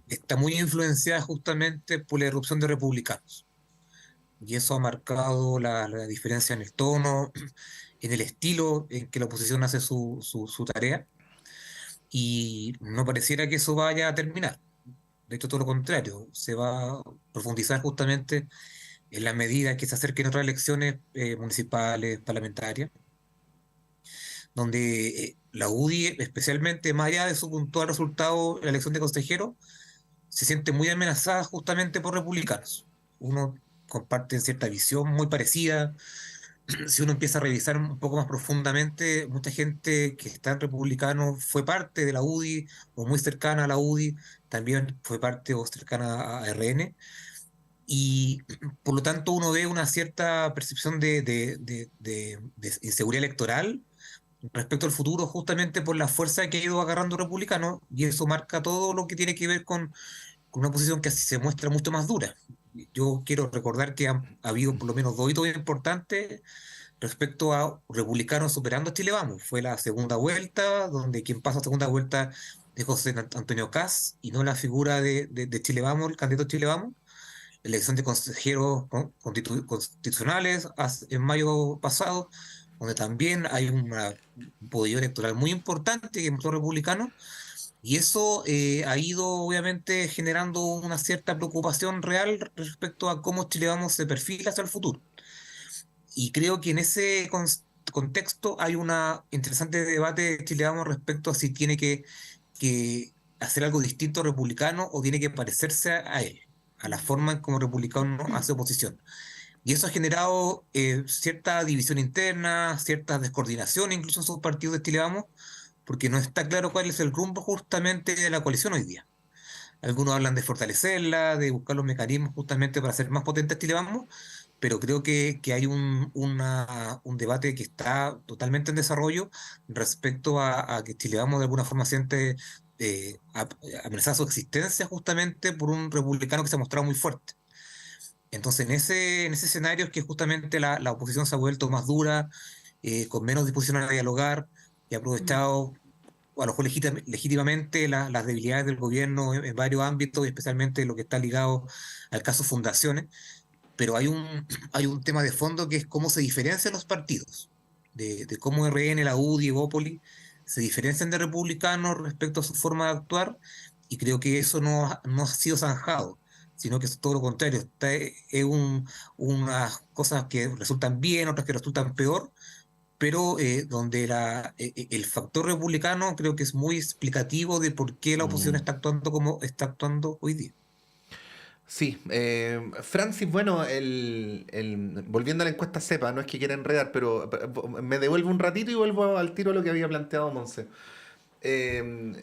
está muy influenciada justamente por la irrupción de republicanos. Y eso ha marcado la diferencia en el tono, en el estilo en que la oposición hace su tarea. Y no pareciera que eso vaya a terminar. De hecho, todo lo contrario, se va a profundizar justamente en la medida que se acerquen otras elecciones municipales, parlamentarias, donde la UDI, especialmente más allá de su puntual resultado en la elección de consejero, se siente muy amenazada justamente por republicanos. Uno comparte cierta visión muy parecida. Si uno empieza a revisar un poco más profundamente, mucha gente que está en republicano fue parte de la UDI o muy cercana a la UDI, también fue parte o cercana a RN, y por lo tanto uno ve una cierta percepción de inseguridad electoral respecto al futuro, justamente por la fuerza que ha ido agarrando republicano, y eso marca todo lo que tiene que ver con una posición que así se muestra mucho más dura. Yo quiero recordar que ha habido por lo menos dos hitos importantes respecto a republicanos superando a Chile Vamos. Fue la segunda vuelta, donde quien pasa a segunda vuelta es José Antonio Kast y no la figura de Chile Vamos, el candidato Chile Vamos. Elección de consejeros constitucionales en mayo pasado, donde también hay un poderío electoral muy importante que es los republicanos, y eso ha ido obviamente generando una cierta preocupación real respecto a cómo Chile Vamos se perfila hacia el futuro. Y creo que en ese contexto hay un interesante debate de Chile Vamos respecto a si tiene que hacer algo distinto republicano o tiene que parecerse a él, a la forma en como republicano hace oposición. Y eso ha generado cierta división interna, cierta descoordinación incluso en sus partidos de Chile Vamos, porque no está claro cuál es el rumbo justamente de la coalición hoy día. Algunos hablan de fortalecerla, de buscar los mecanismos justamente para hacer más potente a Chile Vamos, pero creo que hay un debate que está totalmente en desarrollo respecto a que Chile Vamos de alguna forma siente amenazar su existencia justamente por un republicano que se ha mostrado muy fuerte. Entonces, en ese escenario es que justamente la oposición se ha vuelto más dura, con menos disposición a dialogar, y ha aprovechado a lo mejor legítimamente las debilidades del gobierno en varios ámbitos, y especialmente lo que está ligado al caso Fundaciones. Pero hay un tema de fondo que es cómo se diferencian los partidos, de cómo RN, la UDI, Evópoli se diferencian de republicanos respecto a su forma de actuar, y creo que eso no ha sido zanjado, sino que es todo lo contrario. Es unas cosas que resultan bien, otras que resultan peor, pero donde el factor republicano creo que es muy explicativo de por qué la oposición está actuando como está actuando hoy día. Sí, Francis, bueno, volviendo a la encuesta CEPA, no es que quiera enredar, pero me devuelvo un ratito y vuelvo al tiro a lo que había planteado Monse. En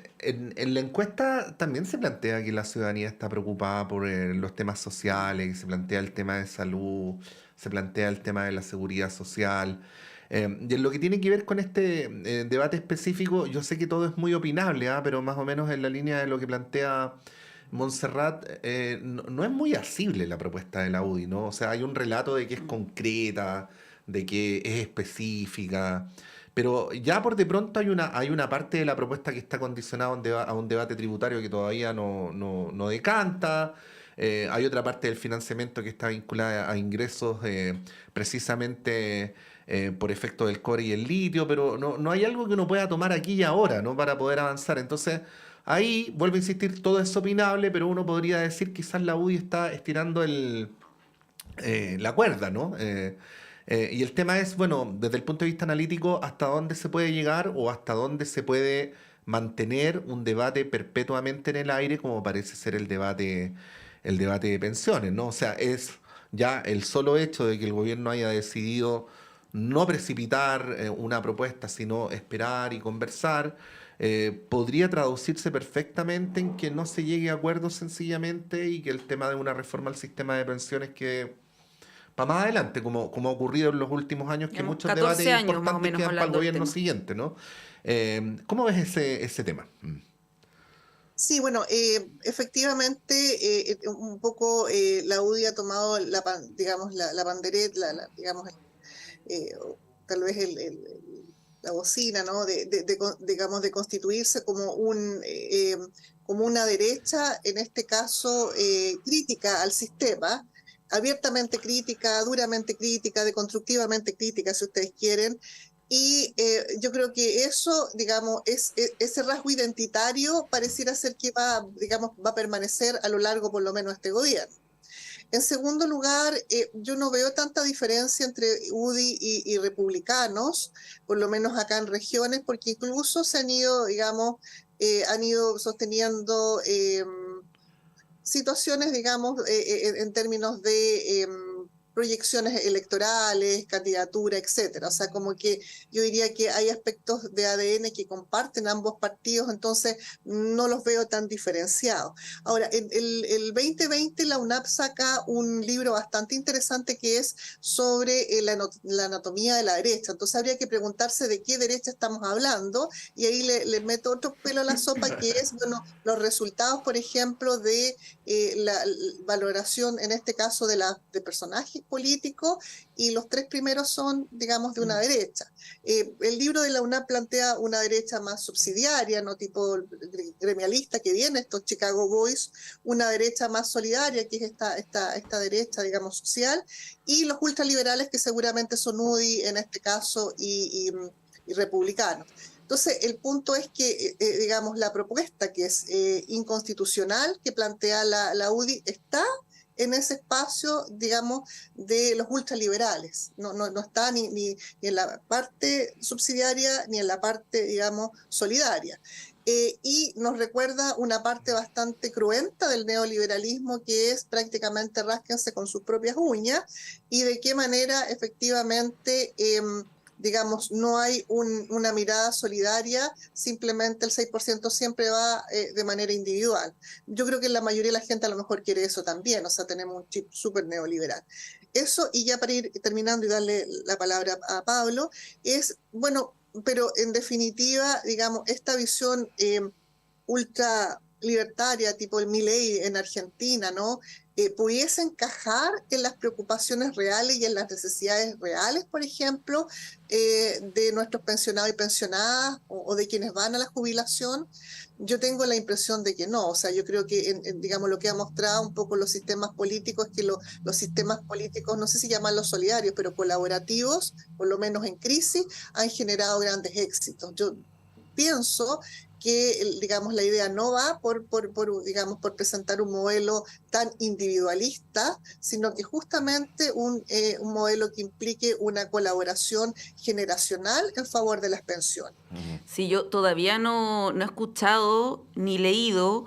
la encuesta también se plantea que la ciudadanía está preocupada por los temas sociales, se plantea el tema de salud, se plantea el tema de la seguridad social. Y en lo que tiene que ver con este debate específico, yo sé que todo es muy opinable, ¿ah? Pero más o menos en la línea de lo que plantea Montserrat, no es muy asible la propuesta de la UDI, ¿no? O sea, hay un relato de que es concreta, de que es específica, pero ya por de pronto hay una parte de la propuesta que está condicionada a un debate tributario que todavía no decanta. Hay otra parte del financiamiento que está vinculada a ingresos precisamente por efecto del cobre y el litio, pero no hay algo que uno pueda tomar aquí y ahora, ¿no? Para poder avanzar. Entonces, ahí, vuelvo a insistir, todo es opinable, pero uno podría decir quizás la UDI está estirando la cuerda, ¿no? Y el tema es, bueno, desde el punto de vista analítico, hasta dónde se puede llegar o hasta dónde se puede mantener un debate perpetuamente en el aire, como parece ser el debate de pensiones, ¿no? O sea, es ya el solo hecho de que el gobierno haya decidido no precipitar una propuesta, sino esperar y conversar, podría traducirse perfectamente en que no se llegue a acuerdos sencillamente y que el tema de una reforma al sistema de pensiones que para más adelante, como ha ocurrido en los últimos años, que Digamos, muchos 14 debates años más o importantes menos quedan para el hablando del gobierno tema. siguiente, ¿no? ¿Cómo ves ese tema? Sí, bueno, efectivamente, un poco la UDI ha tomado digamos, la pandereta, digamos, o tal vez la bocina, ¿no? Digamos, de constituirse como una derecha, en este caso, crítica al sistema, abiertamente crítica, duramente crítica, deconstructivamente crítica, si ustedes quieren. Y yo creo que eso, digamos, ese rasgo identitario pareciera ser que digamos, va a permanecer a lo largo, por lo menos, de este gobierno. En segundo lugar, yo no veo tanta diferencia entre UDI y republicanos, por lo menos acá en regiones, porque incluso se han ido, digamos, han ido sosteniendo situaciones, digamos, en términos de proyecciones electorales, candidatura, etcétera. O sea, como que yo diría que hay aspectos de ADN que comparten ambos partidos, entonces no los veo tan diferenciados. Ahora, en el 2020 la UNAP saca un libro bastante interesante que es sobre la anatomía de la derecha. Entonces habría que preguntarse de qué derecha estamos hablando, y ahí le meto otro pelo a la sopa, que es, bueno, los resultados, por ejemplo, de la valoración, en este caso, de personajes políticos y los 3 primeros son, digamos, de una derecha. El libro de la UNAM plantea una derecha más subsidiaria, no tipo gremialista que viene, estos Chicago Boys, una derecha más solidaria, que es esta derecha, digamos, social, y los ultraliberales que seguramente son UDI en este caso y republicanos. Entonces, el punto es que, digamos, la propuesta que es inconstitucional que plantea la UDI está en ese espacio, digamos, de los ultraliberales. No está ni en la parte subsidiaria ni en la parte, digamos, solidaria. Y nos recuerda una parte bastante cruenta del neoliberalismo, que es prácticamente rásquense con sus propias uñas, y de qué manera efectivamente digamos, no hay una mirada solidaria, simplemente el 6% siempre va de manera individual. Yo creo que la mayoría de la gente a lo mejor quiere eso también, o sea, tenemos un chip súper neoliberal. Eso, y ya para ir terminando y darle la palabra a Pablo, es, bueno, pero en definitiva, digamos, esta visión ultra libertaria, tipo el Milei en Argentina, ¿no? Pudiese encajar en las preocupaciones reales y en las necesidades reales, por ejemplo, de nuestros pensionados y pensionadas o de quienes van a la jubilación. Yo tengo la impresión de que no, o sea, yo creo que, digamos, lo que ha mostrado un poco los sistemas políticos es que los sistemas políticos, no sé si llamarlos solidarios, pero colaborativos, por lo menos en crisis, han generado grandes éxitos. Yo pienso que, digamos, la idea no va digamos, por presentar un modelo tan individualista, sino que justamente un modelo que implique una colaboración generacional en favor de las pensiones. Sí, yo todavía no he escuchado ni leído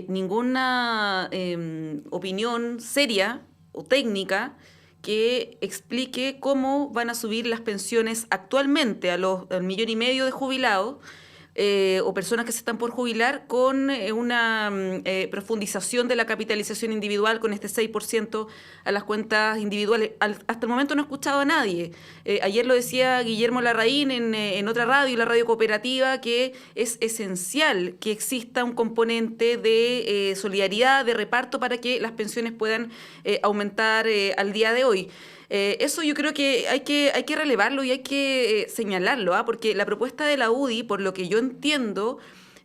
ninguna opinión seria o técnica que explique cómo van a subir las pensiones actualmente al 1,5 millones de jubilados o personas que se están por jubilar con una profundización de la capitalización individual con este 6% a las cuentas individuales. Hasta el momento no he escuchado a nadie. Ayer lo decía Guillermo Larraín en otra radio, la radio cooperativa, que es esencial que exista un componente de solidaridad, de reparto para que las pensiones puedan aumentar al día de hoy. Eso yo creo que hay que relevarlo y hay que señalarlo, porque la propuesta de la UDI, por lo que yo entiendo,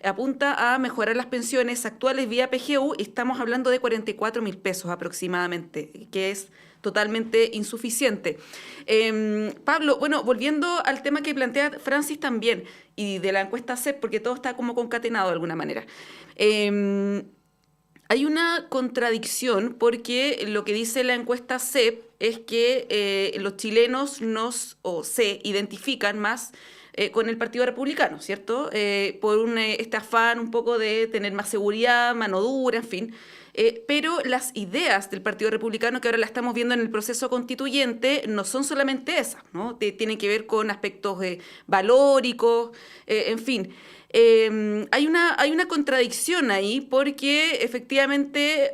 apunta a mejorar las pensiones actuales vía PGU, y estamos hablando de 44.000 pesos aproximadamente, que es totalmente insuficiente. Pablo, bueno, volviendo al tema que plantea Francis también, y de la encuesta CEP, porque todo está como concatenado de alguna manera. Hay una contradicción porque lo que dice la encuesta CEP es que los chilenos se identifican más con el Partido Republicano, ¿cierto? Por este afán un poco de tener más seguridad, mano dura, en fin. Pero las ideas del Partido Republicano, que ahora la estamos viendo en el proceso constituyente, no son solamente esas, ¿no? Tienen que ver con aspectos valóricos, en fin. Hay una contradicción ahí porque efectivamente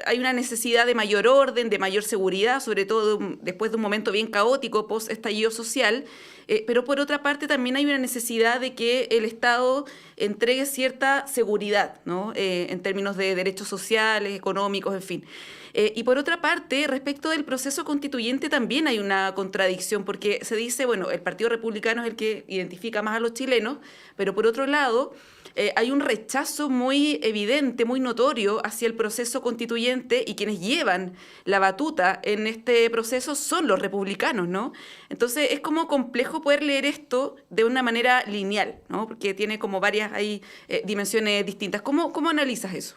hay una necesidad de mayor orden, de mayor seguridad, sobre todo después de un momento bien caótico post-estallido social, pero por otra parte también hay una necesidad de que el Estado entregue cierta seguridad, ¿no? En términos de derechos sociales, económicos, en fin. Y por otra parte, respecto del proceso constituyente también hay una contradicción, porque se dice, bueno, el Partido Republicano es el que identifica más a los chilenos, pero por otro lado hay un rechazo muy evidente, muy notorio hacia el proceso constituyente, y quienes llevan la batuta en este proceso son los republicanos, ¿no? Entonces es como complejo poder leer esto de una manera lineal, ¿no? Porque tiene como varias dimensiones distintas. ¿Cómo analizas eso?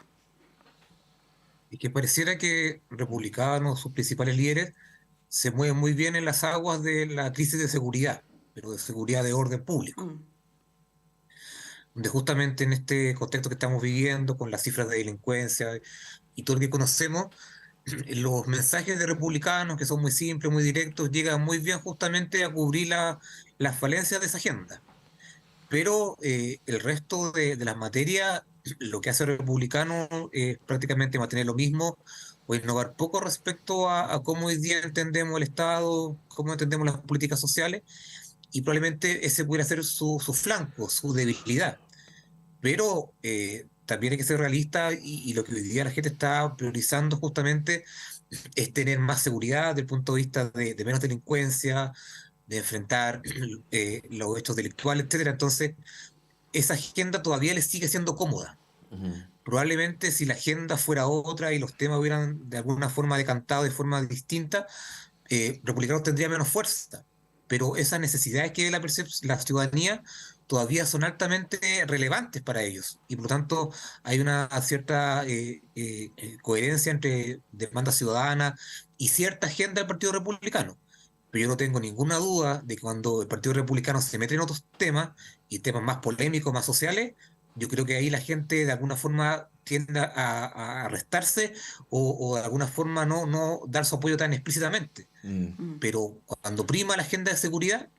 Y que pareciera que republicanos, sus principales líderes, se mueven muy bien en las aguas de la crisis de seguridad, pero de seguridad de orden público. Donde justamente en este contexto que estamos viviendo, con las cifras de delincuencia y todo lo que conocemos, los mensajes de republicanos, que son muy simples, muy directos, llegan muy bien justamente a cubrir las falencias de esa agenda. Pero el resto de las materias, lo que hace el republicano es prácticamente mantener lo mismo o innovar poco respecto a cómo hoy día entendemos el Estado, cómo entendemos las políticas sociales, y probablemente ese pudiera ser su flanco, su debilidad. Pero también hay que ser realista, y lo que hoy día la gente está priorizando justamente es tener más seguridad desde el punto de vista de menos delincuencia, de enfrentar los hechos delictuales, etcétera. Entonces, esa agenda todavía les sigue siendo cómoda. Probablemente si la agenda fuera otra y los temas hubieran de alguna forma decantado de forma distinta, republicanos tendría menos fuerza. Pero esas necesidades que ve la ciudadanía todavía son altamente relevantes para ellos. Y por lo tanto hay una cierta coherencia entre demanda ciudadana y cierta agenda del Partido Republicano. Pero yo no tengo ninguna duda de que cuando el Partido Republicano se mete en otros temas, y temas más polémicos, más sociales, yo creo que ahí la gente de alguna forma tiende a restarse o de alguna forma no dar su apoyo tan explícitamente. Pero cuando prima la agenda de seguridad,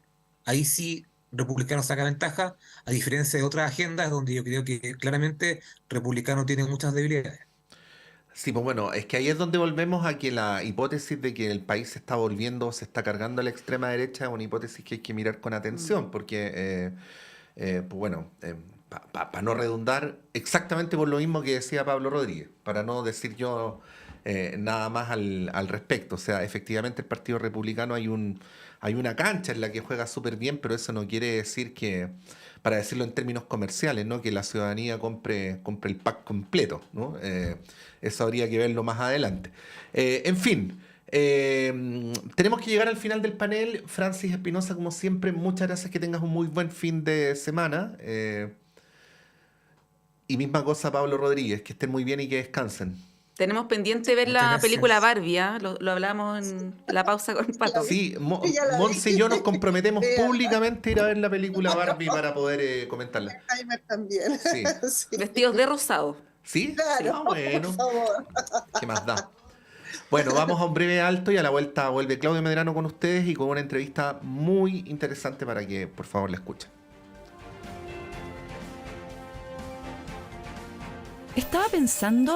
ahí sí republicano saca ventaja, a diferencia de otras agendas donde yo creo que claramente republicano tiene muchas debilidades. Sí, pues bueno, es que ahí es donde volvemos a que la hipótesis de que el país se está volviendo, se está cargando a la extrema derecha es una hipótesis que hay que mirar con atención, porque, pues bueno, para no redundar, exactamente por lo mismo que decía Pablo Rodríguez, para no decir yo nada más al respecto. O sea, efectivamente el Partido Republicano hay una cancha en la que juega súper bien, pero eso no quiere decir que, para decirlo en términos comerciales, ¿no? Que la ciudadanía compre el pack completo, ¿no? Eso habría que verlo más adelante. En fin, tenemos que llegar al final del panel. Francis Espinosa, como siempre, muchas gracias, que tengas un muy buen fin de semana. Y misma cosa, Pablo Rodríguez, que estén muy bien y que descansen. Tenemos pendiente ver Muchas la gracias. película Barbie, ¿ah? Lo hablamos en la pausa con Pato. Sí, Ya la Monse y yo nos comprometemos Vea. públicamente a ir a ver la película Barbie para poder comentarla. Jaime también. Sí. Sí, Vestidos de rosado. ¿Sí? claro, Ah, bueno. por favor. ¿Qué más da? Bueno, vamos a un breve alto y a la vuelta vuelve Claudio Medrano con ustedes y con una entrevista muy interesante para que por favor la escuchen. Estaba pensando